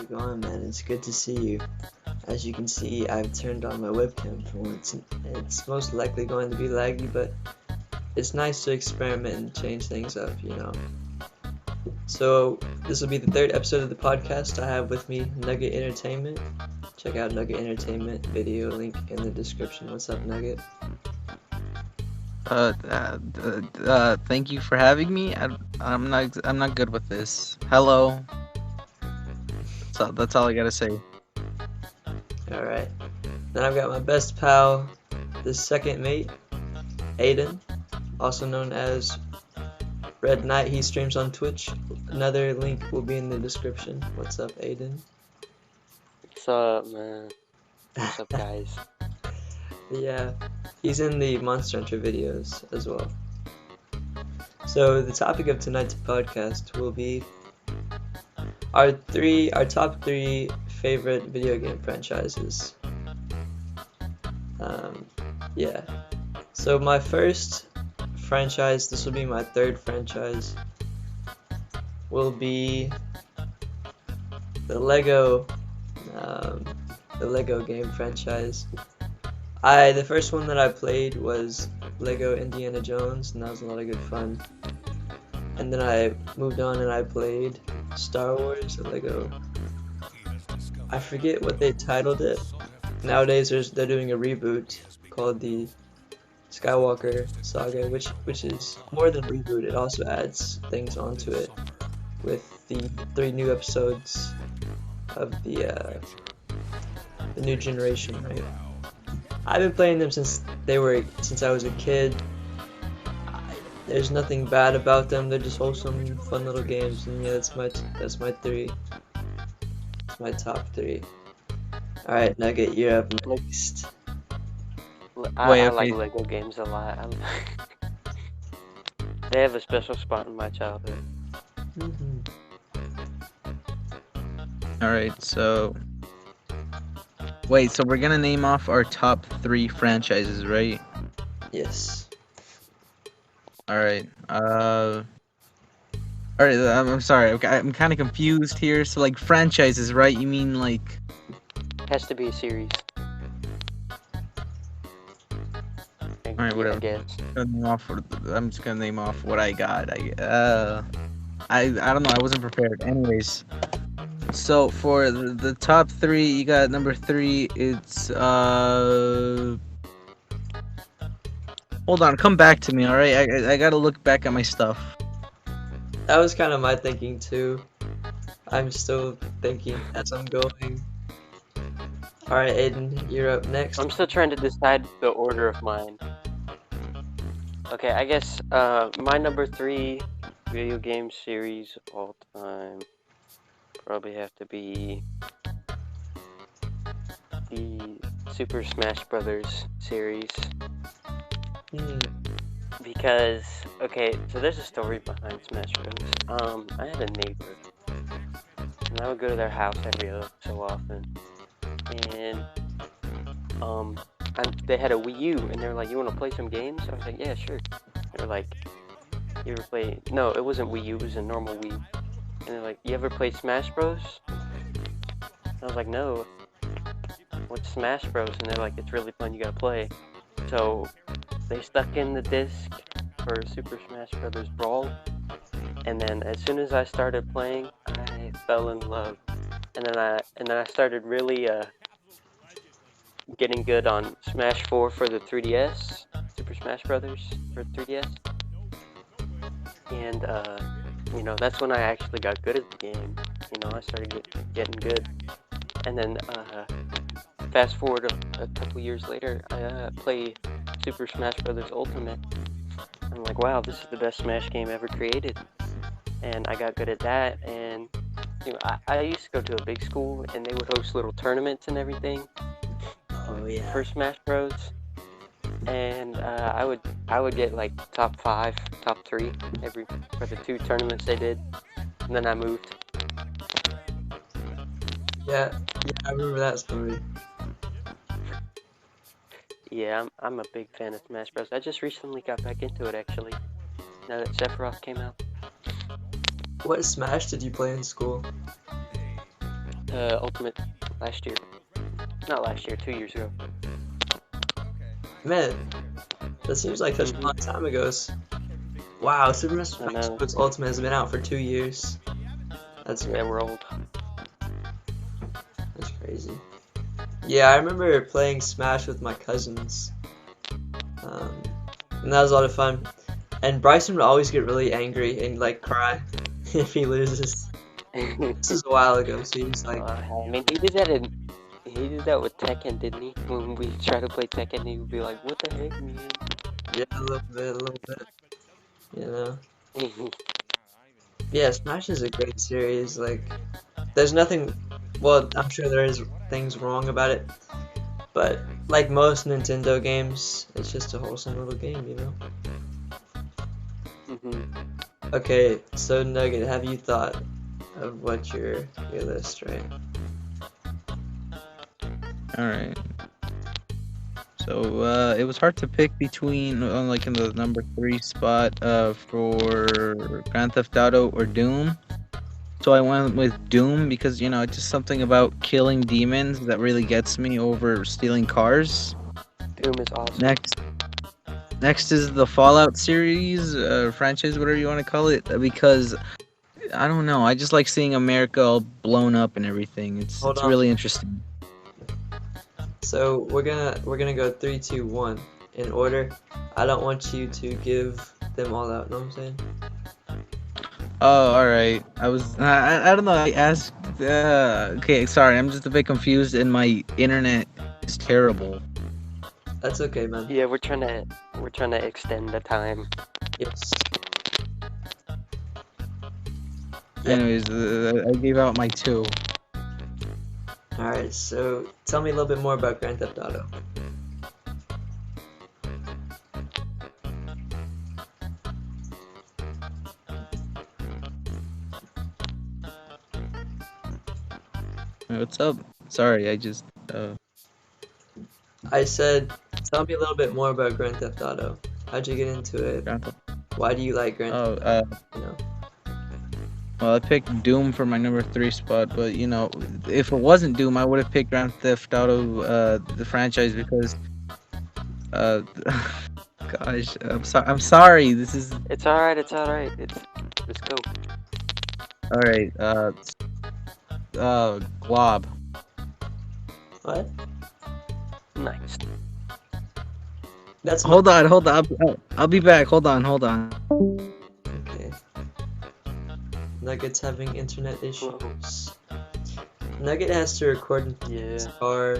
it going, man? It's good to see you. As you can see, I've turned on my webcam for once. It's most likely going to be laggy, but it's nice to experiment and change things up. So, this will be the third episode of the podcast. I have with me Nugget Entertainment. Check out Nugget Entertainment video link in the description. What's up, Nugget? Thank you for having me. I'm not good with this. Hello. So that's all I gotta say. Alright. Then I've got my best pal, the second mate, Aiden, also known as Red Knight. He streams on Twitch. Another link will be in the description. What's up, Aiden? What's up, man? What's up, guys? Yeah, he's in the Monster Hunter videos as well. So the topic of tonight's podcast will be our top three favorite video game franchises. Yeah. So my first franchise, this will be my third franchise, will be the Lego game franchise. The first one that I played was Lego Indiana Jones, and that was a lot of good fun. And then I moved on and I played Star Wars, Lego. I forget what they titled it. Nowadays they're doing a reboot called the Skywalker Saga, which is more than reboot. It also adds things onto it with the 3 new episodes of the new generation, right? I've been playing them since I was a kid. There's nothing bad about them. They're just wholesome, fun little games, and yeah, that's my three. That's my top 3. All right, Nugget, you're up next. I like Lego games a lot. They have a special spot in my childhood. All right, so wait, so we're gonna name off our top 3 franchises, right? Yes. All right. All right. I'm sorry. I'm kind of confused here. So like franchises, right? You mean like? Has to be a series. All right, whatever. I guess. I'm just gonna name off what I got. I don't know. I wasn't prepared. Anyways, so for the top 3, you got number 3. It's Hold on, come back to me. All right, I gotta look back at my stuff. That was kind of my thinking too. I'm still thinking as I'm going. All right, Aiden, you're up next. I'm still trying to decide the order of mine. Okay, I guess my number 3 video game series of all time probably have to be the Super Smash Brothers series. Because, okay, so there's a story behind Smash Bros. I had a neighbor, and I would go to their house every so often, and they had a Wii U, and they were like, "You want to play some games?" I was like, "Yeah, sure." They were like, "You ever play?" No, it wasn't Wii U, it was a normal Wii. And they're like, "You ever play Smash Bros?" And I was like, "No." "What's Smash Bros?" And they're like, "It's really fun. You gotta play." So they stuck in the disc for Super Smash Bros. Brawl, and then as soon as I started playing, I fell in love, and then I started really getting good on Smash 4 for the 3DS, Super Smash Brothers for 3DS, and that's when I actually got good at the game. I started getting good, and then fast forward a couple years later, I play Super Smash Bros. Ultimate. I'm like, wow, this is the best Smash game ever created. And I got good at that, and I used to go to a big school, and they would host little tournaments and everything. Oh yeah. For Smash Bros. And I would get like top 5, top 3 for the 2 tournaments they did, and then I moved. Yeah, I remember that story. Yeah, I'm a big fan of Smash Bros. I just recently got back into it, actually, now that Sephiroth came out. What Smash did you play in school? Ultimate last year. Not last year, 2 years ago. Man, that seems like such a long time ago. Wow, Super I Smash know. Bros. Ultimate has been out for 2 years. That's Yeah, we're old. that's crazy. Yeah, I remember playing Smash with my cousins, um, and that was a lot of fun. And Bryson would always get really angry and like cry if he loses. This is a while ago, so he's like, I mean, he did that with Tekken, didn't he? When we tried to play Tekken, he would be like, "What the heck, man?" yeah, a little bit, you know. Yeah, Smash is a great series. Like, there's nothing. Well, I'm sure there is things wrong about it, but like most Nintendo games, it's just a wholesome little game, you know. Okay, so Nugget, have you thought of what your list, right? All right. So it was hard to pick between like in the number 3 spot for Grand Theft Auto or Doom. So I went with Doom because it's just something about killing demons that really gets me over stealing cars. Doom is awesome. Next is the Fallout series, franchise, whatever you want to call it, because I don't know, I just like seeing America all blown up and everything. Hold It's on. really interesting. So we're gonna go 3, 2, 1 in order. I don't want you to give them all out. Know what I'm saying? Oh, all right. I don't know. I asked. Okay, sorry. I'm just a bit confused, and my internet is terrible. That's okay, man. Yeah, we're trying to extend the time. Yes. Yeah. Anyways, I gave out my 2. All right. So tell me a little bit more about Grand Theft Auto. What's up? Sorry, I just. I said, tell me a little bit more about Grand Theft Auto. How'd you get into it? Grand Theft- Why do you like Grand Theft Oh, Auto? You know? well, I picked Doom for my number 3 spot, but if it wasn't Doom, I would have picked Grand Theft Auto, the franchise, because, uh, gosh, I'm sorry. This is It's all right. Let's go. all right. Glob. What? Nice. That's my Hold on. I'll be back. Hold on. okay. Nugget's having internet issues. Nugget has to record in his Yeah. car.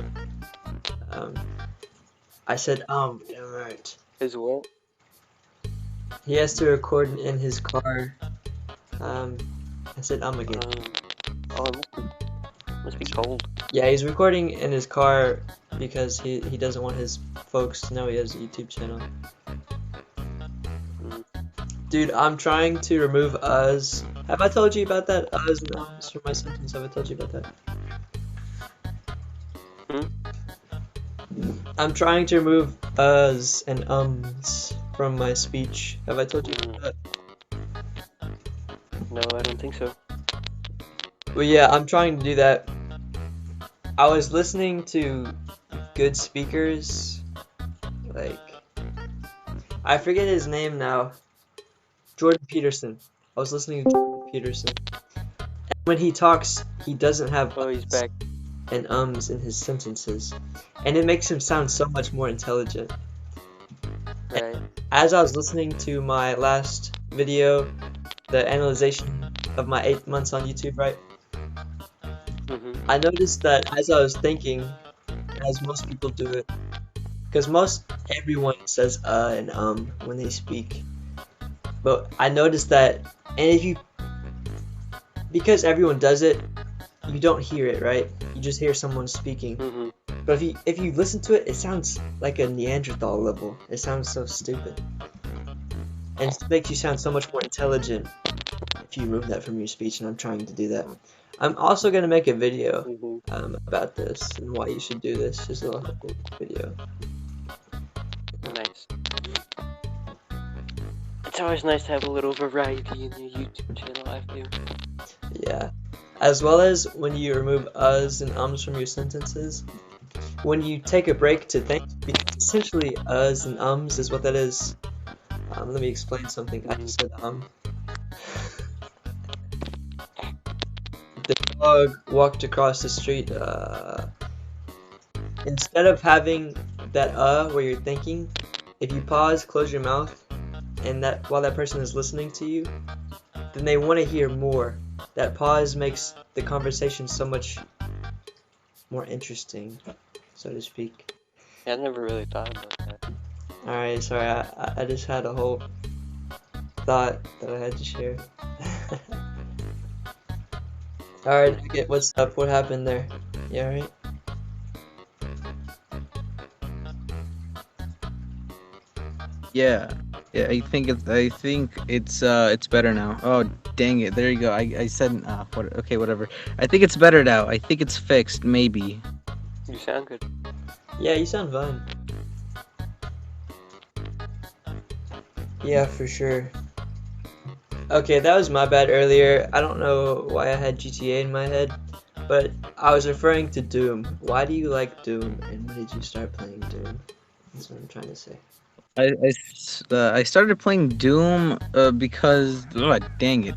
I said yeah, right. Is what? He has to record in his car. I said again. Oh, it must be cold. Yeah, he's recording in his car because he doesn't want his folks to know he has a YouTube channel. Dude, I'm trying to remove us. Have I told you about that? Us and ums from my sentence. Have I told you about that? I'm trying to remove us and ums from my speech. Have I told you about that? No, I don't think so. Well, yeah, I'm trying to do that. I was listening to good speakers, like, I forget his name now. Jordan Peterson. I was listening to Jordan Peterson. And when he talks, he doesn't have Oh, he's back. and ums in his sentences, and it makes him sound so much more intelligent. Right. As I was listening to my last video, the analyzation of my 8 months on YouTube, right? I noticed that as I was thinking, as most people do it, because everyone says and when they speak, but I noticed that, and because everyone does it, you don't hear it, right? You just hear someone speaking. But if you listen to it, it sounds like a Neanderthal level. It sounds so stupid, and it makes you sound so much more intelligent if you remove that from your speech. And I'm trying to do that. I'm also gonna make a video about this and why you should do this. Just a little video. Nice. It's always nice to have a little variety in your YouTube channel, I feel. Yeah. as well as when you remove uhs and ums from your sentences. When you take a break to think, because essentially uhs and ums is what that is. Let me explain something. I just said The dog walked across the street. Instead of having that where you're thinking, if you pause, close your mouth, and that while that person is listening to you, then they want to hear more. That pause makes the conversation so much more interesting, so to speak. Yeah, I never really thought about that. Alright, sorry, I just had a whole thought that I had to share. Alright, Nugget, what's up? What happened there? You alright? Yeah. Yeah, I think it's better now. Oh, dang it. There you go. I said what okay, whatever. I think it's better now. I think it's fixed, maybe. You sound good. Yeah, you sound fine. Yeah, for sure. Okay, that was my bad earlier. I don't know why I had GTA in my head, but I was referring to Doom. Why do you like Doom, and when did you start playing Doom? That's what I'm trying to say. I started playing Doom because oh, dang it.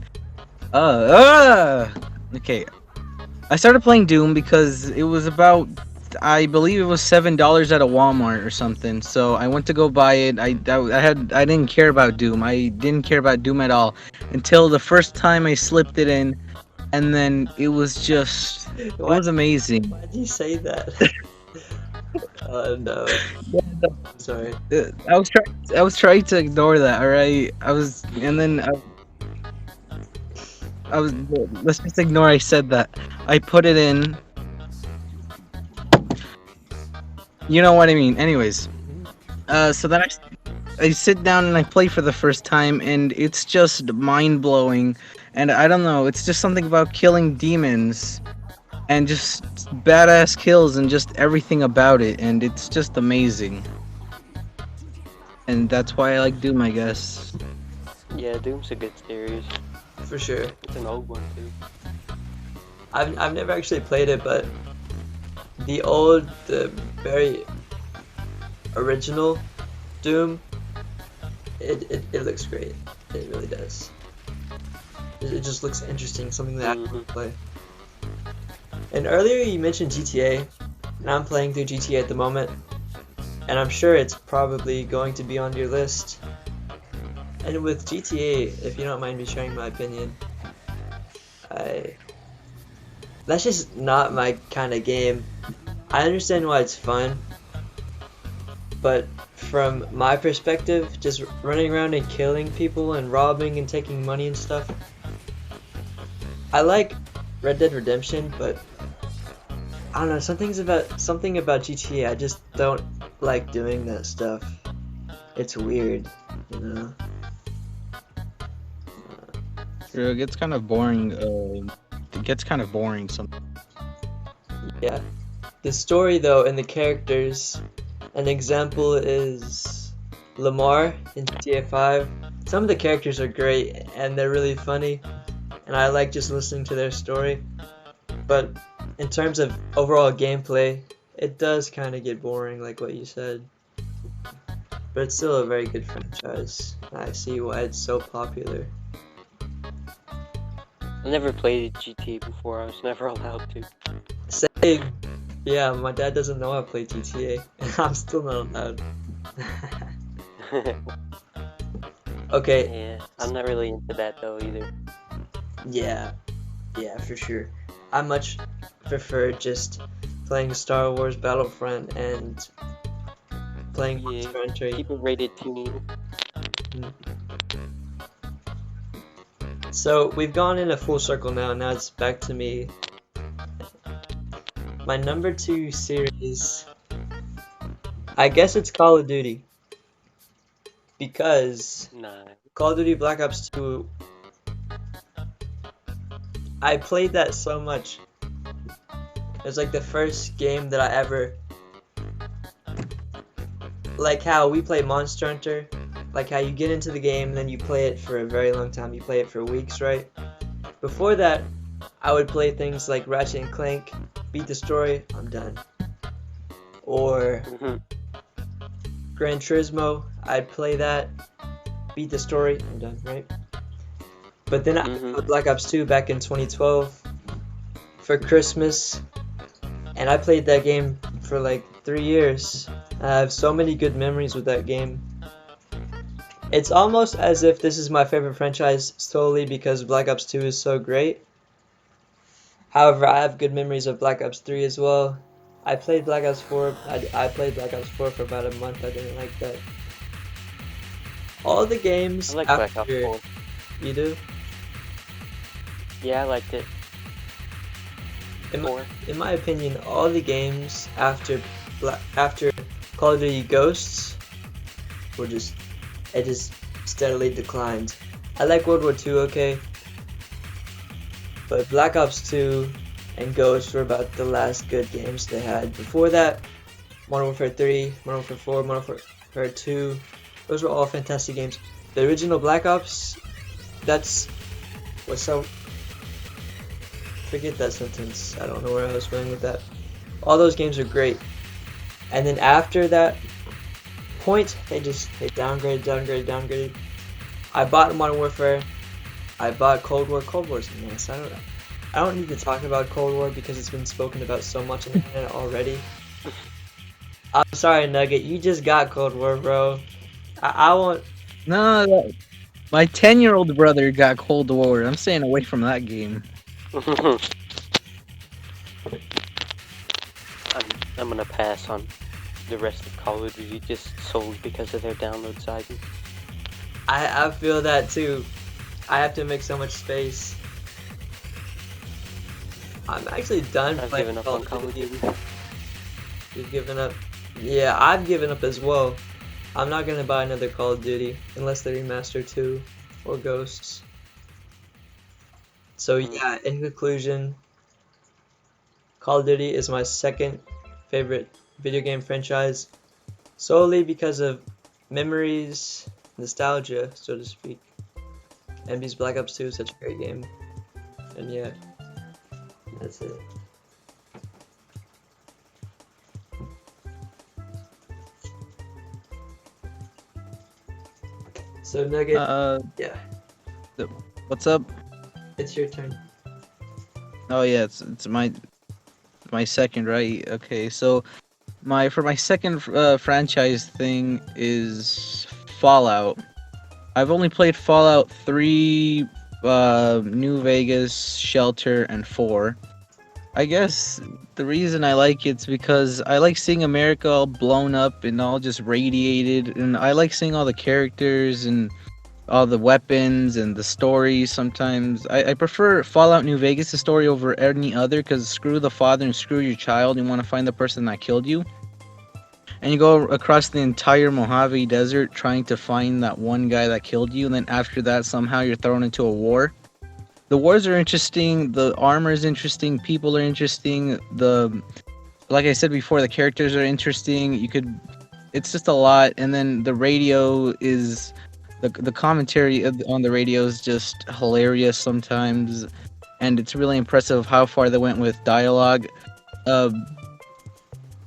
Okay. I started playing Doom because it was about I believe it was $7 at a Walmart or something. So I went to go buy it. I didn't care about Doom. I didn't care about Doom at all until the first time I slipped it in, and then it was just it Why? was amazing. Why'd you say that? Oh no. Sorry. I was trying to ignore that. All right, I was let's just ignore I said that. I put it in. You know what I mean. Anyways, so then I sit down and I play for the first time, and it's just mind blowing. And I don't know, it's just something about killing demons and just badass kills and just everything about it, and it's just amazing. And that's why I like Doom, I guess. Yeah, Doom's a good series. For sure. It's an old one too. I've never actually played it, but the very original Doom, it looks great. It really does. It just looks interesting, something that I want to play. And earlier you mentioned GTA, and I'm playing through GTA at the moment, and I'm sure it's probably going to be on your list. And with GTA, if you don't mind me sharing my opinion, that's just not my kind of game. I understand why it's fun, but from my perspective, just running around and killing people and robbing and taking money and stuff, I like Red Dead Redemption, but I don't know, something about GTA, I just don't like doing that stuff. It's weird, you know? It gets kind of boring. It gets kind of boring. Yeah. The story, though, and the characters, an example is Lamar in GTA 5. Some of the characters are great, and they're really funny, and I like just listening to their story. But in terms of overall gameplay, it does kind of get boring, like what you said. But it's still a very good franchise. I see why it's so popular. I never played GTA before. I was never allowed to. Same. Yeah, my dad doesn't know I play GTA, and I'm still not allowed. Okay. Yeah, I'm not really into that though either. Yeah, for sure. I much prefer just playing Star Wars Battlefront and playing Monster Hunter. Keep it rated teen. So we've gone in a full circle now. Now it's back to me. My number 2 series, I guess it's Call of Duty, because Call of Duty Black Ops 2, I played that so much. It was like the first game that I ever, like how we play Monster Hunter, like how you get into the game and then you play it for a very long time. You play it for weeks, right? Before that, I would play things like Ratchet and Clank, beat the story, I'm done. Or Mm-hmm. Gran Turismo, I'd play that, beat the story, I'm done, right? But then I Mm-hmm. got Black Ops 2 back in 2012 for Christmas, and I played that game for like 3 years. I have so many good memories with that game. It's almost as if this is my favorite franchise solely because Black Ops 2 is so great. However, I have good memories of Black Ops 3 as well. I played Black Ops 4. I played Black Ops 4 for about a month. I didn't like that. All the I games like Black Ops after 4. you do, Yeah, I liked it. in my, 4. in my opinion, all the games after Call of Duty Ghosts were just steadily declined. I like World War II, okay, but Black Ops 2 and Ghosts were about the last good games they had. Before that, Modern Warfare 3, Modern Warfare 4, Modern Warfare 2, those were all fantastic games. The original Black Ops, that's what's so. Forget that sentence. I don't know where I was going with that. All those games are great. And then after that point, they downgraded. I bought Modern Warfare. I bought Cold War. Cold War's nice. I don't need to talk about Cold War because it's been spoken about so much on the internet already. I'm sorry, Nugget. You just got Cold War, bro. I won't. No, my 10-year-old brother got Cold War. I'm staying away from that game. I'm I'm gonna pass on the rest of Call of Duty just solely because of their download sizes. I feel that too. I have to make so much space. I'm actually done I've playing given up on Call of Duty. You've given up. Yeah, I've given up as well. I'm not gonna buy another Call of Duty unless they remaster 2 or Ghosts. So yeah, in conclusion, Call of Duty is my second favorite video game franchise, solely because of memories, nostalgia, so to speak. And because Black Ops 2 is such a great game. And yeah, that's it. So Nugget, yeah, What's up? it's your turn. Oh yeah, it's my second, right? Okay, so my second franchise thing is Fallout. I've only played Fallout 3, New Vegas, Shelter, and 4. I guess the reason I like it's because I like seeing America all blown up and all just radiated, and I like seeing all the characters and all the weapons and the stories. Sometimes I prefer Fallout New Vegas' story over any other because screw the father and screw your child. You want to find the person that killed you, and you go across the entire Mojave Desert trying to find that one guy that killed you, and then after that somehow you're thrown into a war. The wars are interesting, the armor is interesting, people are interesting, like I said before, the characters are interesting. It's just a lot, and then the radio is the commentary on the radio is just hilarious sometimes, and it's really impressive how far they went with dialogue. Uh,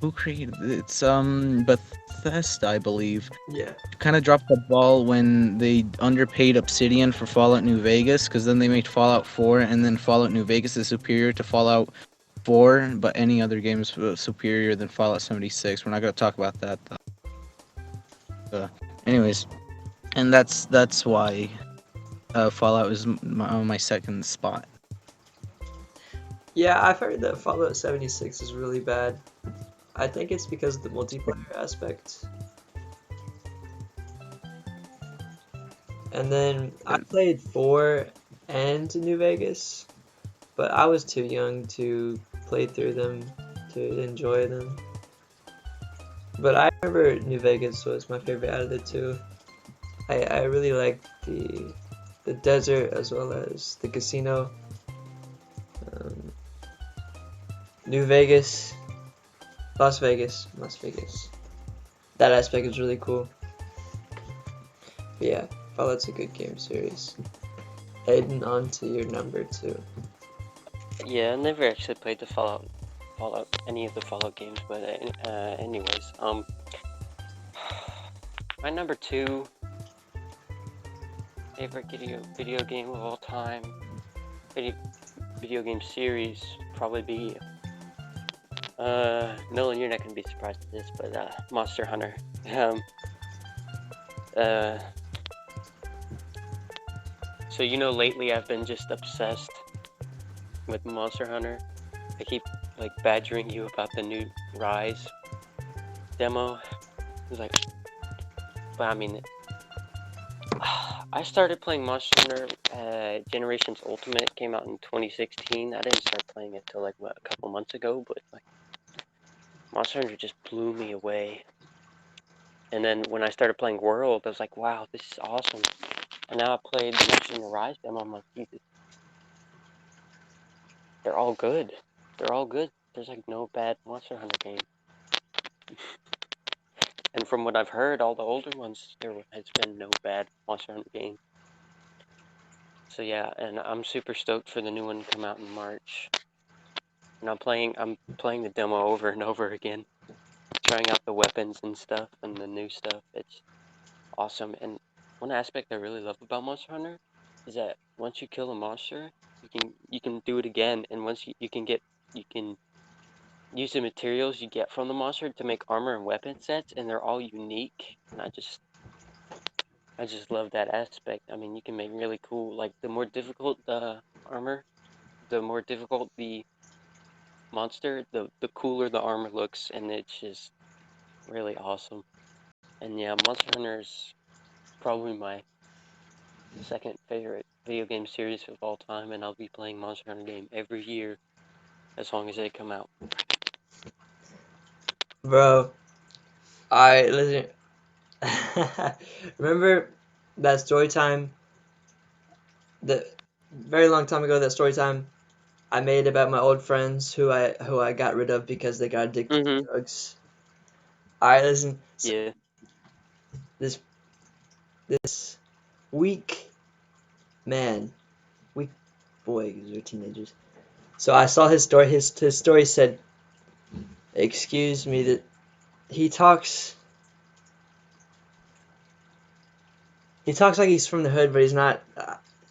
who created it? It's Bethesda, I believe. Yeah. Kind of dropped the ball when they underpaid Obsidian for Fallout New Vegas, because then they made Fallout 4, and then Fallout New Vegas is superior to Fallout 4, but any other game is superior than Fallout 76. We're not going to talk about that, though. Anyways, and that's why Fallout is my second spot. Yeah, I've heard that Fallout 76 is really bad. I think it's because of the multiplayer aspect. And then I played 4 and New Vegas, but I was too young to play through them, to enjoy them. But I remember New Vegas was my favorite out of the two. I really liked the desert as well as the casino. New Vegas, Las Vegas. That aspect is really cool. But yeah, Fallout's a good game series. Heading on to your number 2. Yeah, I never actually played the any of the Fallout games, but anyways, my number 2 favorite video game of all time, video game series, probably be Nolan, you're not gonna be surprised at this, but Monster Hunter. Uh, so lately I've been just obsessed with Monster Hunter. I keep like badgering you about the new Rise demo. It's like, but I mean, I started playing Monster Hunter. Generations Ultimate came out in 2016. I didn't start playing it till like a couple months ago, but like Monster Hunter just blew me away. And then when I started playing World, I was like, wow, this is awesome. And now I played the Monster Hunter Rise demo. I'm like, Jesus, they're all good. They're all good. There's like no bad Monster Hunter game. And from what I've heard, all the older ones, there has been no bad Monster Hunter game. So yeah, and I'm super stoked for the new one to come out in March. And I'm playing the demo over and over again, trying out the weapons and stuff and the new stuff. It's awesome. And one aspect I really love about Monster Hunter is that once you kill a monster, you can do it again, and once you can use the materials you get from the monster to make armor and weapon sets, and they're all unique. And I just love that aspect. I mean, you can make really cool, like the more difficult the armor, the more difficult the monster, the cooler the armor looks, and it's just really awesome. And yeah, Monster Hunter is probably my second favorite video game series of all time, and I'll be playing Monster Hunter game every year as long as they come out. Bro, I listen. Remember that story time, the very long time ago, that story time I made about my old friends who I got rid of because they got addicted to Mm-hmm. drugs. Alright, listen. So Yeah. this this weak man, weak boy, because they're teenagers. So I saw his story. His story said, "Excuse me, that he talks he talks like he's from the hood, but he's not.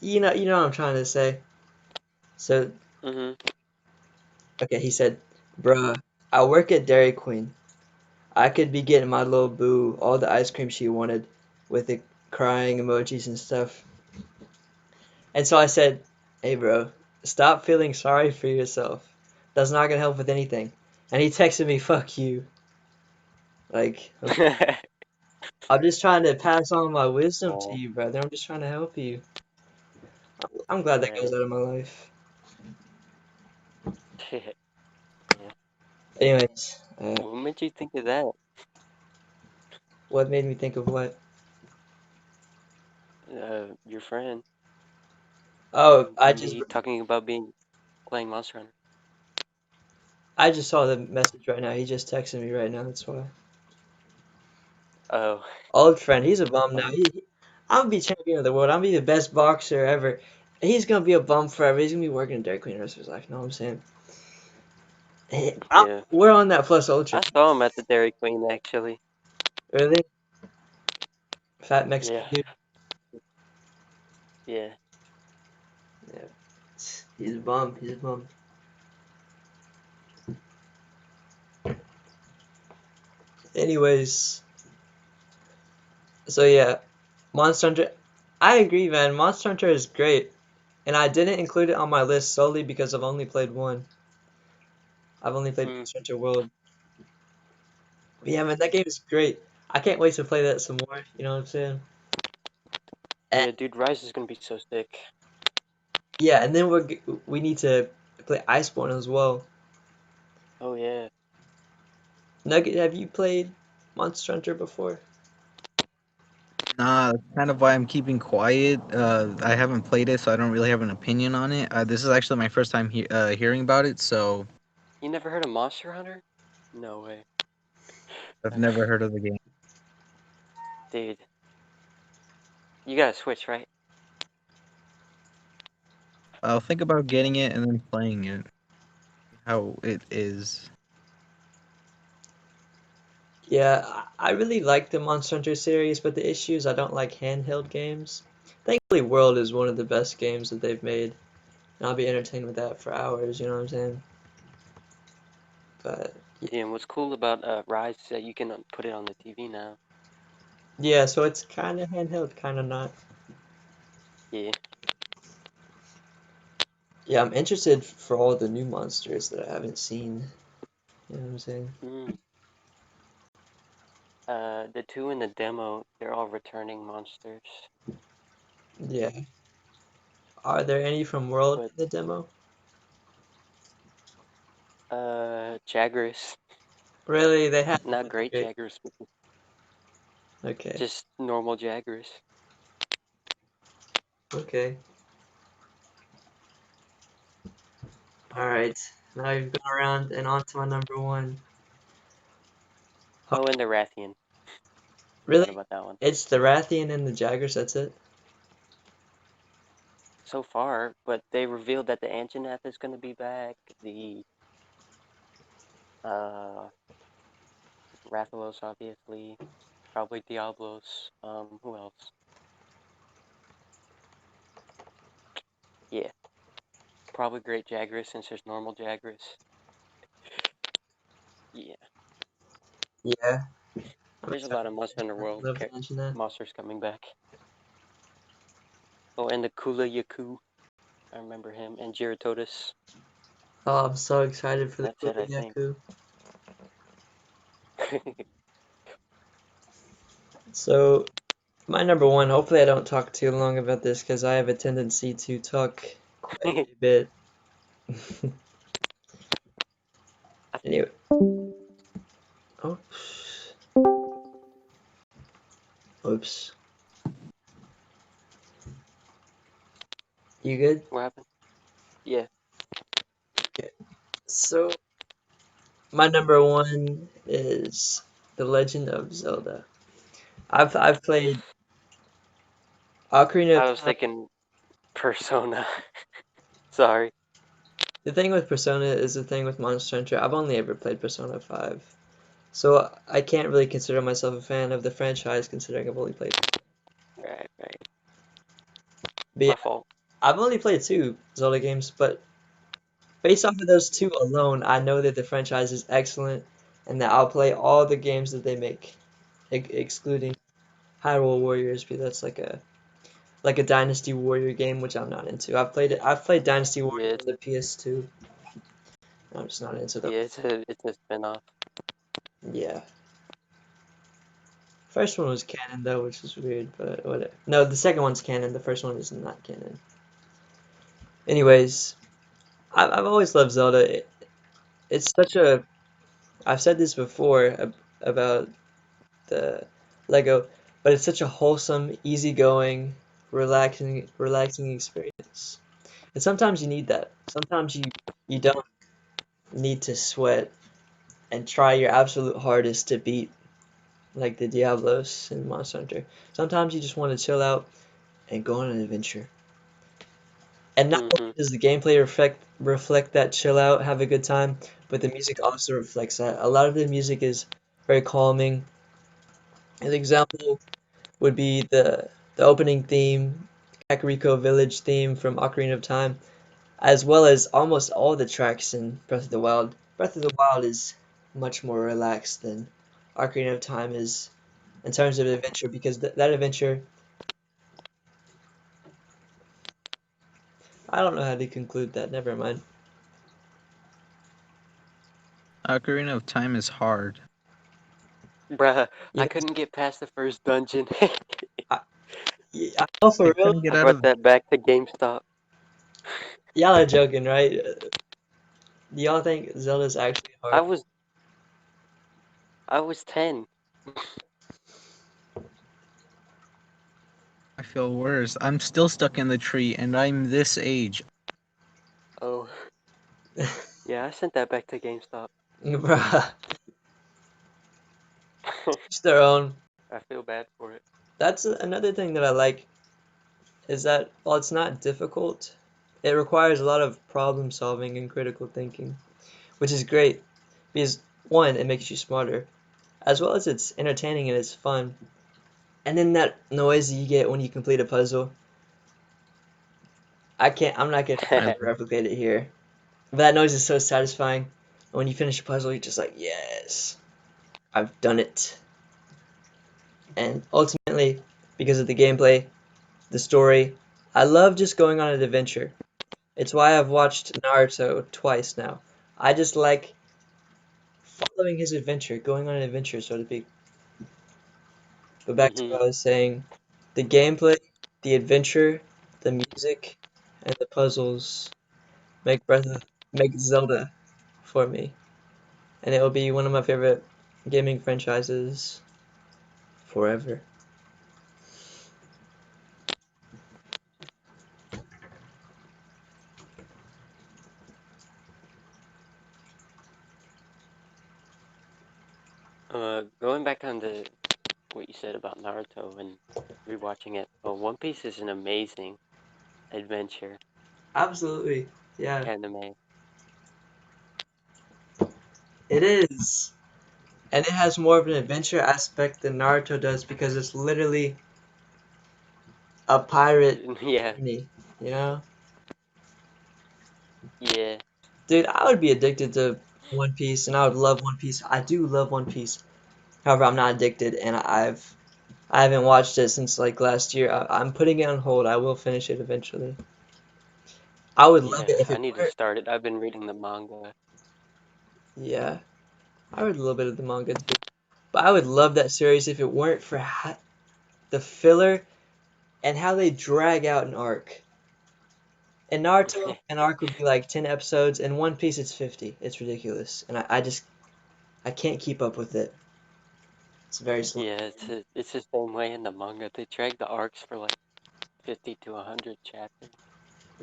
You know what I'm trying to say." So Mm-hmm. okay, he said, "Bruh, I work at Dairy Queen. I could be getting my little boo all the ice cream she wanted with the crying emojis and stuff." And so I said, "Hey, bro, stop feeling sorry for yourself. That's not gonna help with anything." And he texted me, "Fuck you." Like, I'm just trying to pass on my wisdom to Oh, you, brother. I'm just trying to help you. I'm glad that goes man. out of my life. Yeah. Anyways, What made you think of that? what made me think of what? Your friend. Oh, Me talking about playing Monster Hunter. I just saw the message right now. He just texted me right now. That's why. Oh, Old friend, he's a bum now. um, I'm gonna be champion of the world. I'm gonna be the best boxer ever. He's gonna be a bum forever. He's gonna be working in Dairy Queen the rest of his life. Know what I'm saying? yeah. We're on that plus ultra. I saw him at the Dairy Queen actually. Really? Fat Yeah. Mexican dude. Yeah. Yeah. He's a bum. He's a bum. Anyways, so yeah, Monster Hunter. I agree, man. Monster Hunter is great, and I didn't include it on my list solely because I've only played one. I've only played Mm. Monster Hunter World. But yeah, man, that game is great. I can't wait to play that some more. You know what I'm saying? And, Yeah, dude, Rise is gonna be so sick. yeah, and then we need to play Iceborne as well. Oh yeah. Nugget, have you played Monster Hunter before? Nah, that's kind of why I'm keeping quiet. I haven't played it, so I don't really have an opinion on it. This is actually my first time hearing about it, so You never heard of Monster Hunter? No way. I've never heard of the game. Dude, you got a Switch, right? I'll think about getting it and then playing it. How it is. Yeah, I really like the Monster Hunter series, but the issue is I don't like handheld games. Thankfully, World is one of the best games that they've made, and I'll be entertained with that for hours, you know what I'm saying? But Yeah, and what's cool about Rise is that you can put it on the TV now. yeah, so it's kind of handheld, kind of not. Yeah. Yeah, I'm interested for all the new monsters that I haven't seen. You know what I'm saying? Mm. The two in the demo, they're all returning monsters, Yeah. Are there any from World but in the demo? Jagras, Really? They had to not with the great great. Jagras, but Okay. just normal Jagras. Okay. All right. Now you've gone around and on to my number one. Huh. Oh, and the Rathian. Forgot Really? about that one. It's the Rathian and the Jaggers, that's it? So far, but they revealed that the Anjanath is going to be back. The uh, Rathalos, obviously. Probably Diablos. Who else? Yeah, probably Great Jagras since there's normal Jagras. Yeah, Yeah. I'm there's a excited lot of for Monster that. Hunter I World love the Anjanath. monsters coming back. Oh, and the Kula Yaku. I remember him. And Giratotus. Oh, I'm so excited for the That's it, I Kula think. Yaku. So, my number one, hopefully I don't talk too long about this because I have a tendency to talk quite a bit. Anyway, oh, oops. You good? What happened? Yeah. Okay. So, my number one is The Legend of Zelda. I've played Ocarina of I was Time. thinking Persona. Sorry. The thing with Persona is the thing with Monster Hunter. I've only ever played Persona 5. So I can't really consider myself a fan of the franchise considering I've only played. Right, right. But My yeah, fault. I've only played two Zelda games, but based off of those two alone, I know that the franchise is excellent and that I'll play all the games that they make, excluding Hyrule Warriors, because that's like a Dynasty Warrior game, which I'm not into. I've played it. I've played Dynasty Yeah, Warrior on the PS2. I'm just not into yeah, those. it's a spin-off. Yeah. First one was canon though, which is weird, but whatever. No, the second one's canon. The first one is not canon. Anyways, I've always loved Zelda. It's such a. I've said this before about the Lego, but it's such a wholesome, easygoing, relaxing experience. And sometimes you need that. Sometimes you don't need to sweat and try your absolute hardest to beat like the Diablos in Monster Hunter. Sometimes you just want to chill out and go on an adventure. And not Mm-hmm. only does the gameplay reflect that chill out, have a good time, but the music also reflects that. A lot of the music is very calming. An example would be the opening theme, Kakariko Village theme from Ocarina of Time, as well as almost all the tracks in Breath of the Wild. Breath of the Wild is much more relaxed than Ocarina of Time is in terms of adventure because that adventure, I don't know how to conclude that. Never mind. Ocarina of Time is hard. Bruh, You I know, couldn't get past the first dungeon. I, I know I for real. couldn't I get out brought of. that back to GameStop. Y'all are joking, right? Do y'all think Zelda's actually I hard? was I was 10. I feel worse. I'm still stuck in the tree, and I'm this age. Oh, yeah, I sent that back to GameStop. Bruh, each their own. I feel bad for it. That's another thing that I like is that while it's not difficult, It requires a lot of problem solving and critical thinking, which is great because one, it makes you smarter, as well as it's entertaining and it's fun. And then that noise that you get when you complete a puzzle, I'm not gonna try I to replicate it here. But that noise is so satisfying. And when you finish a puzzle, you're just like, yes, I've done it. And ultimately, because of the gameplay, the story, I love just going on an adventure. It's why I've watched Naruto twice now. I just like following his adventure, going on an adventure, so to speak. But back to Hmm. what I was saying, the gameplay, the adventure, the music, and the puzzles make Zelda for me, and it will be one of my favorite gaming franchises forever. Going back on the what you said about Naruto and rewatching it. Oh, One Piece is an amazing adventure Absolutely, yeah, anime. it is, and it has more of an adventure aspect than Naruto does because it's literally a pirate Yeah, journey, you know? yeah, Dude, I would be addicted to One Piece, and I would love One Piece. I do love One Piece. However, I'm not addicted, and I haven't watched it since like last year. I'm putting it on hold. I will finish it eventually. I would love yeah. it if I it need to weren't. start it. I've been reading the manga. Yeah, I read a little bit of the manga too, but I would love that series if it weren't for the filler and how they drag out an arc. In Naruto, an arc would be like 10 episodes. In One Piece, it's 50. It's ridiculous, and I can't keep up with it. It's very slow. Yeah, it's the same way in the manga. They drag the arcs for like 50 to 100 chapters.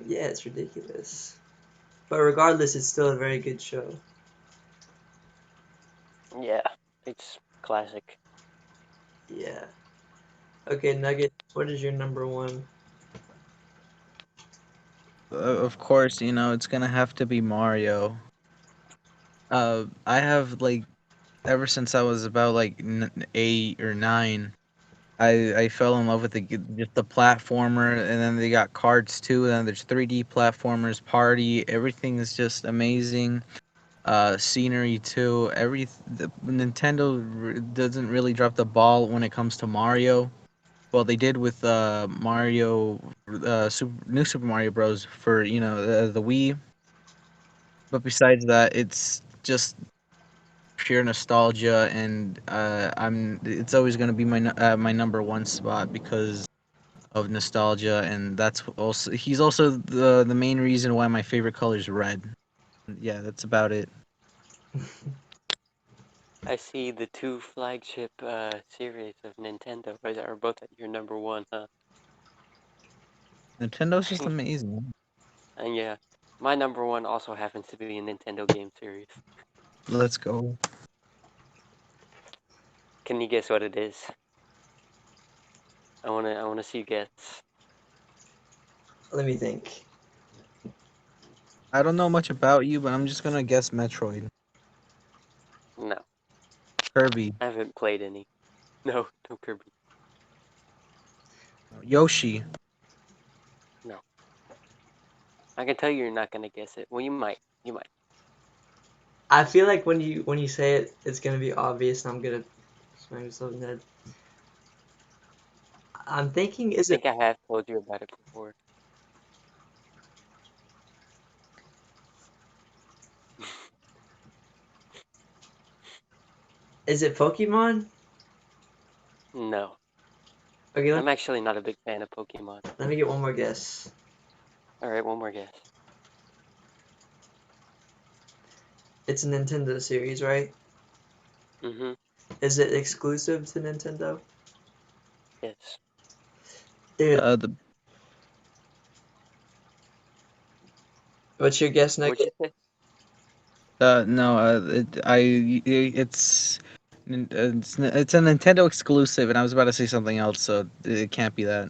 Yeah, it's ridiculous. But regardless, it's still a very good show. Yeah, it's classic. Yeah. Okay, Nugget, what is your number one? of course, it's gonna have to be Mario. I have like ever since I was about like 8 or 9. I fell in love with just the platformer, and then they got cards too. And then there's 3D platformers, party. Everything is just amazing. Scenery too. Nintendo doesn't really drop the ball when it comes to Mario. Well, they did with Mario, New Super Mario Bros. For the Wii. But besides that, it's just pure nostalgia, and it's always gonna be my number one spot because of nostalgia, and he's also the main reason why my favorite color is red. Yeah, that's about it. I see the two flagship series of Nintendo are both at your number one, huh? Nintendo's just amazing. And yeah, my number one also happens to be a Nintendo game series. Let's go. Can you guess what it is? I wanna see you guess. Let me think. I don't know much about you, but I'm just gonna guess Metroid. No, Kirby. I haven't played any. No, no Kirby. Yoshi. No, I can tell you're not gonna guess it. Well, you might. You might. I feel like when you say it, it's gonna be obvious, and I'm gonna smack myself in the head. I'm thinking, I think I have told you about it before. is it Pokemon? No, Okay, I'm actually not a big fan of Pokemon. let me get one more guess. All right, one more guess. It's a Nintendo series, right? Mm-hmm. Is it exclusive to Nintendo? Yes. Dude, The what's your guess, What'd you Nugget? say? no, it's a Nintendo exclusive, and I was about to say something else, so it can't be that.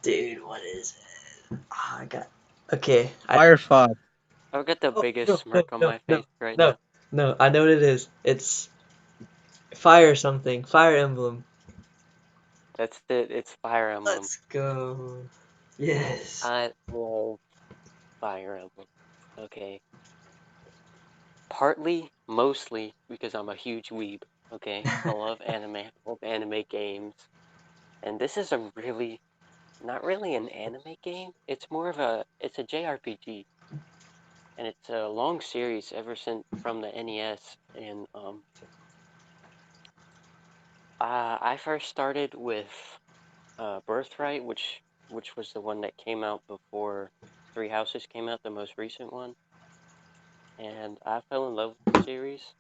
Dude, what is it? Ah, I got. Okay. Firefox. I've got the Oh biggest no no smirk on no my no face right no now. no! I know what it is. It's fire something. Fire Emblem. That's it. It's Fire Emblem. Let's go. Yes. I love Fire Emblem. Okay. Partly, mostly because I'm a huge weeb. Okay. I love anime. I love anime games. And this is a really, not really an anime game. It's more of it's a JRPG. And it's a long series ever since from the NES. And I first started with Birthright, which was the one that came out before Three Houses came out, the most recent one. And I fell in love with the series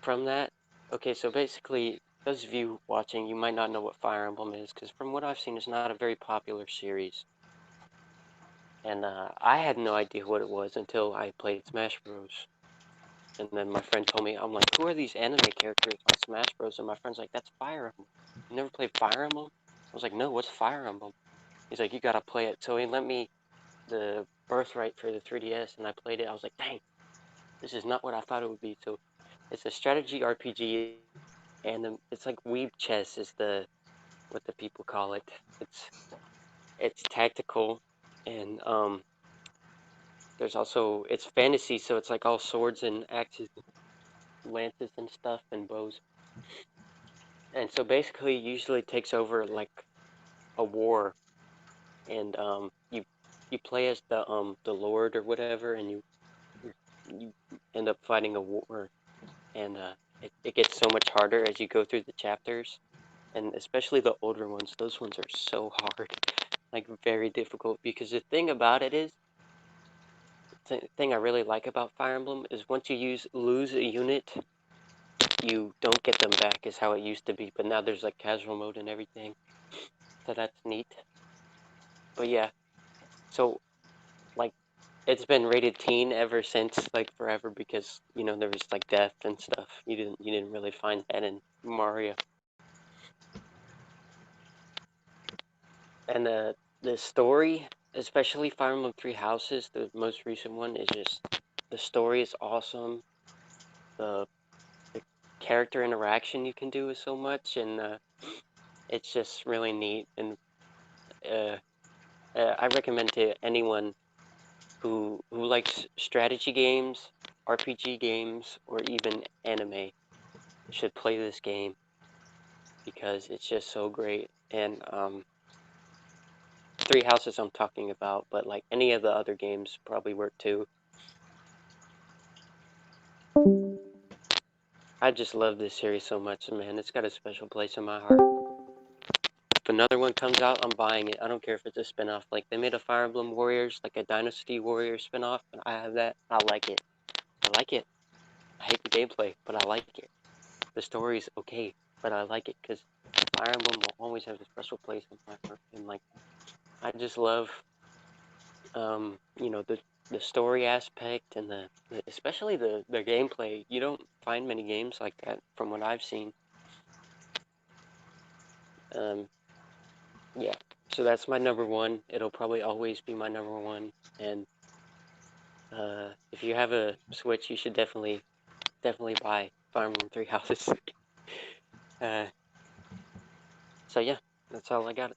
from that. Okay, so basically, those of you watching, you might not know what Fire Emblem is, because from what I've seen, it's not a very popular series. And I had no idea what it was until I played Smash Bros. And then my friend told me, I'm like, who are these anime characters on Smash Bros? And my friend's like, that's Fire Emblem. You never played Fire Emblem? I was like, no, what's Fire Emblem? He's like, you gotta play it. So he lent me the Birthright for the 3DS, and I played it. I was like, dang, this is not what I thought it would be. So it's a strategy RPG, and it's like weeb chess is the what the people call it. It's it's tactical, and there's also it's fantasy, so it's like all swords and axes, lances and stuff, and bows. And so basically, usually takes over like a war, and you play as the lord or whatever, and you end up fighting a war, and it gets so much harder as you go through the chapters, and especially the older ones. Those ones are so hard, like very difficult. Because the thing about it is, the thing I really like about Fire Emblem is once you lose a unit, you don't get them back. Is how it used to be, but now there's like casual mode and everything, so that's neat. But yeah, so like it's been rated teen ever since, like forever, because there was like death and stuff. You didn't really find that in Mario. And the story, especially Fire Emblem Three Houses, the most recent one, is just the story is awesome. The character interaction you can do is so much, and it's just really neat. And uh, I recommend to anyone who likes strategy games, RPG games, or even anime should play this game because it's just so great. And Three Houses I'm talking about, but like any of the other games probably work too. I just love this series so much, man. It's got a special place in my heart. If another one comes out, I'm buying it. I don't care if it's a spinoff. Like they made a Fire Emblem Warriors, like a Dynasty Warriors spinoff, and I have that. I like it. I like it. I hate the gameplay, but I like it. The story's okay, but I like it because Fire Emblem will always have a special place in my heart. And like, I just love, the story aspect and especially the gameplay. You don't find many games like that from what I've seen. Um, yeah. So that's my number one. It'll probably always be my number one. And if you have a Switch, you should definitely buy Fire Emblem Three Houses. uh, so yeah, that's all I got.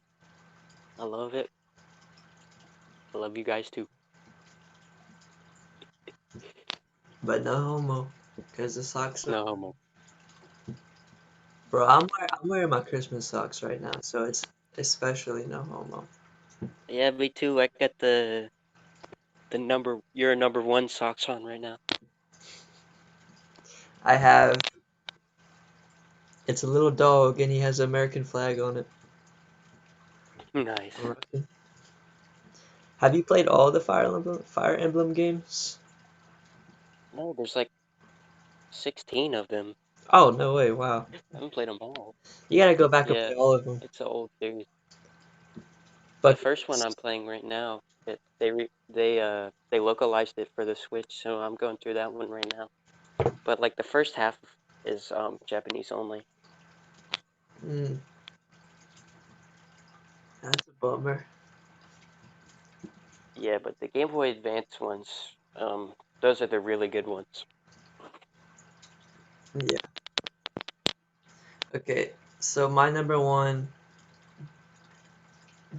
I love it. I love you guys too. But no homo, cause the socks are. No homo. Bro, I'm wearing my Christmas socks right now, so it's especially no homo. Yeah, me too. I got your number one socks on right now. I have. It's a little dog, and he has an American flag on it. Nice. I'm rocking. Have you played all the Fire Emblem games? No, there's like 16 of them. Oh no way! Wow. I haven't played them all. You gotta go back and Yeah, play all of them. it's an old series. The Bucket first one I'm list. playing right now, they localized it for the Switch, so I'm going through that one right now. But like the first half is Japanese only. Mm, that's a bummer. Yeah, but the Game Boy Advance ones, those are the really good ones. Yeah. Okay, so my number one,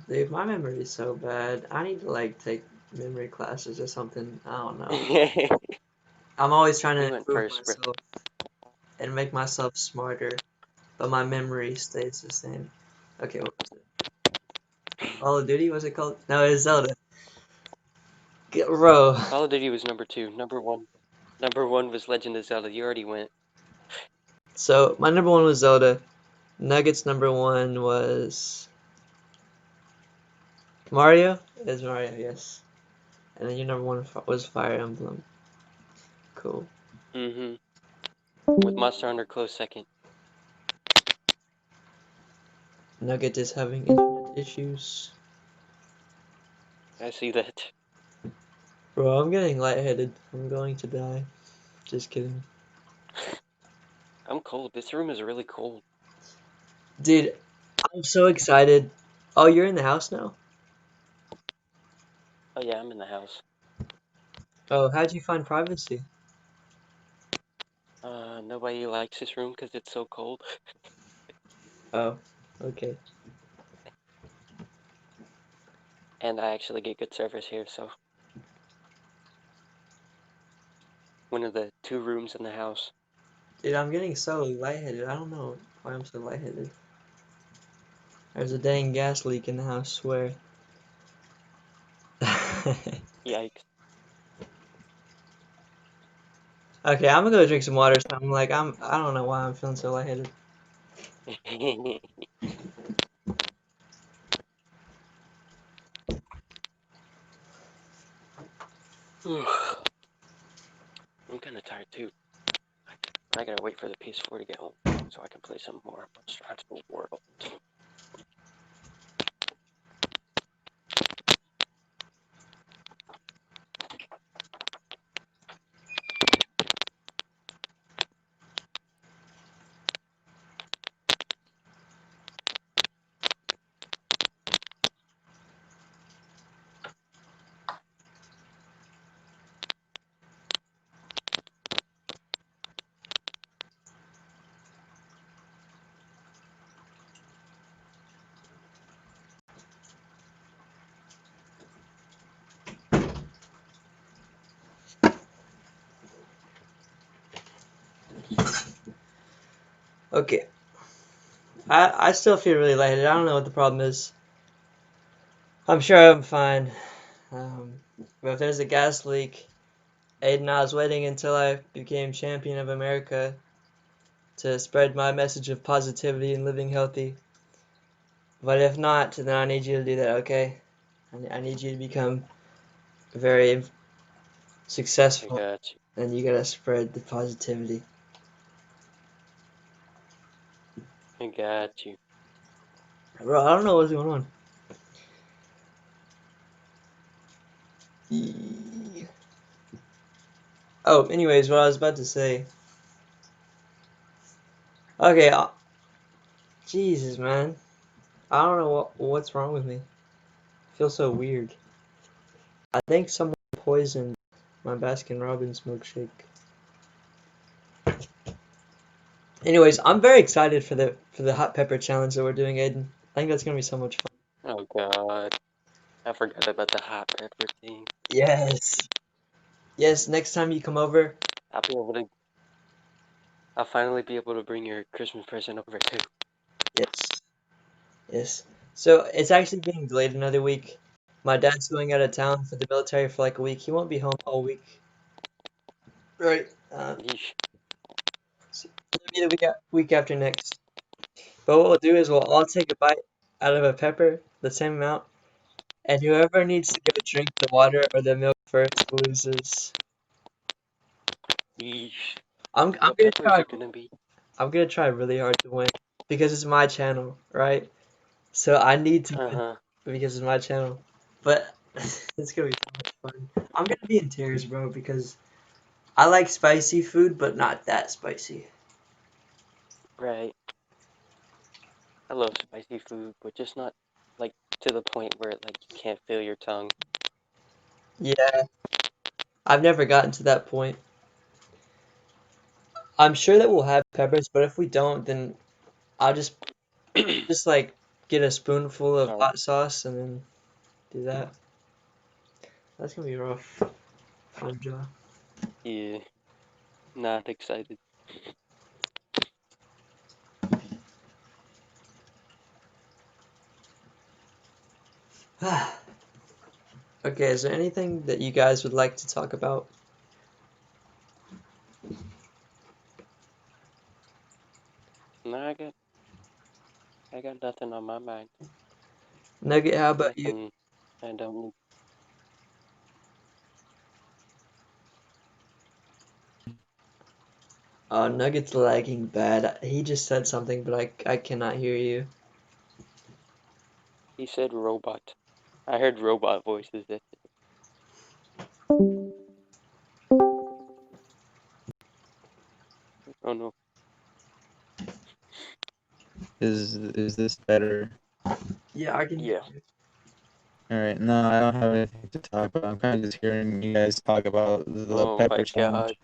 dude, my memory is so bad. I need to like take memory classes or something. I don't know. You I'm always trying to went improve first, bro. myself and make myself smarter, but my memory stays the same. Okay, what was it? Call of Duty? What's it called? No, it's Zelda. Bro. Call of Duty was number 2. Number one was Legend of Zelda. You already went. So my number one was Zelda. Nuggets number one was Mario. It's Mario, yes. And then your number one was Fire Emblem. Cool. Mm-hmm. With Monster Hunter close second. Nugget is having internet issues. I see that. Bro, I'm getting lightheaded. I'm going to die. Just kidding. I'm cold. This room is really cold. Dude, I'm so excited. Oh, you're in the house now? Oh yeah, I'm in the house. Oh, how'd you find privacy? Nobody likes this room because it's so cold. Oh, okay. And I actually get good service here, so one of the 2 rooms in the house. Dude, I'm getting so lightheaded. I don't know why I'm so lightheaded. There's a dang gas leak in the house, swear. Yikes. Okay, I'm gonna go drink some water. So I don't know why I'm feeling so lightheaded. I'm kind of tired too. I gotta wait for the PS4 to get home so I can play some more Monster Hunter World. Okay, I still feel really lightheaded. I don't know what the problem is. I'm sure I'm fine. Um, but if there's a gas leak, Aiden, I was waiting until I became champion of America to spread my message of positivity and living healthy. But if not, then I need you to do that, okay? I need you to become very I successful, got you. and you gotta spread the positivity. I got you. Bro, I don't know what's going on. Eee. Oh, anyways, what I was about to say. Okay, Jesus, man. I don't know what's wrong with me. I feel so weird. I think someone poisoned my Baskin Robbins milkshake. Anyways, I'm very excited for the hot pepper challenge that we're doing, Aiden. I think that's gonna be so much fun. Oh god. I forgot about the hot pepper thing. Yes. Yes, next time you come over. I'll be able to I'll finally be able to bring your Christmas present over too. Yes. Yes. So it's actually getting delayed another week. My dad's going out of town for the military for like a week. He won't be home all week. Right. Yeesh. So it'll be the week after next. But what we'll do is we'll all take a bite out of a pepper, the same amount, and whoever needs to go drink the water or the milk first loses. Yeesh. I'm What gonna pepper is try it gonna be? I'm gonna try really hard to win because it's my channel, right? So I need to win Uh-huh. because it's my channel. But it's gonna be so much fun. I'm gonna be in tears, bro, because I like spicy food, but not that spicy. Right. I love spicy food, but just not like to the point where like you can't feel your tongue. Yeah, I've never gotten to that point. I'm sure that we'll have peppers, but if we don't, then I'll just like get a spoonful of Sorry. hot sauce and then do that. That's gonna be rough. Fun job. Yeah, not excited. Okay, is there anything that you guys would like to talk about? No, I got nothing on my mind. Nugget, how about you? Nothing. I don't need. Oh, Nugget's lagging bad. He just said something, but I cannot hear you. He said robot. I heard robot voices. That. Oh no. Is this better? Yeah, I can hear Yeah. you. All right. No, I don't have anything to talk about. I'm kind of just hearing you guys talk about the Oh pepper my god. challenge.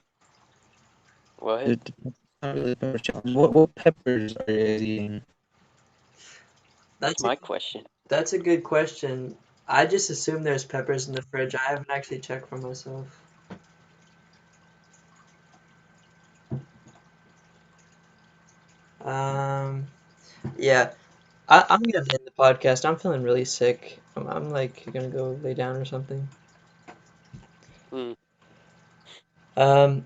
What? It's not really a pepper challenge. What peppers are you guys eating? That's That's a my question. that's a good question. I just assume there's peppers in the fridge. I haven't actually checked for myself. Um, yeah, I'm gonna end the podcast. I'm feeling really sick. I'm like gonna go lay down or something. Hmm. Um,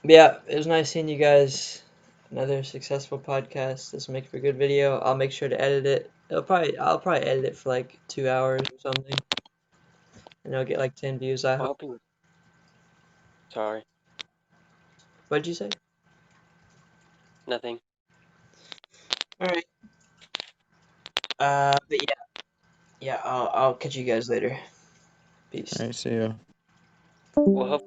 yeah, it was nice seeing you guys. Another successful podcast. This will make for a good video. I'll make sure to edit it. I'll probably edit it for like 2 hours or something, and I'll get like 10 views. I Well, hope. hoping. Sorry. What'd you say? Nothing. All right. But yeah, yeah. I'll catch you guys later. Peace. All right. See ya. Well, hope.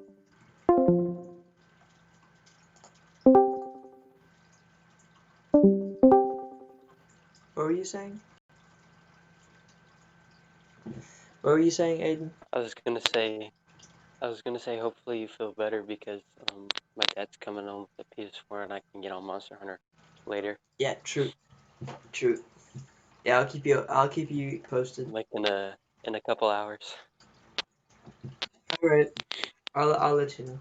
What were you saying? What were you saying, Aiden? I was gonna say. I was gonna say. Hopefully you feel better because my dad's coming home with the PS4 and I can get on Monster Hunter later, Yeah, true, true. Yeah, I'll keep you posted. like in a couple hours. All right. I'll let you know.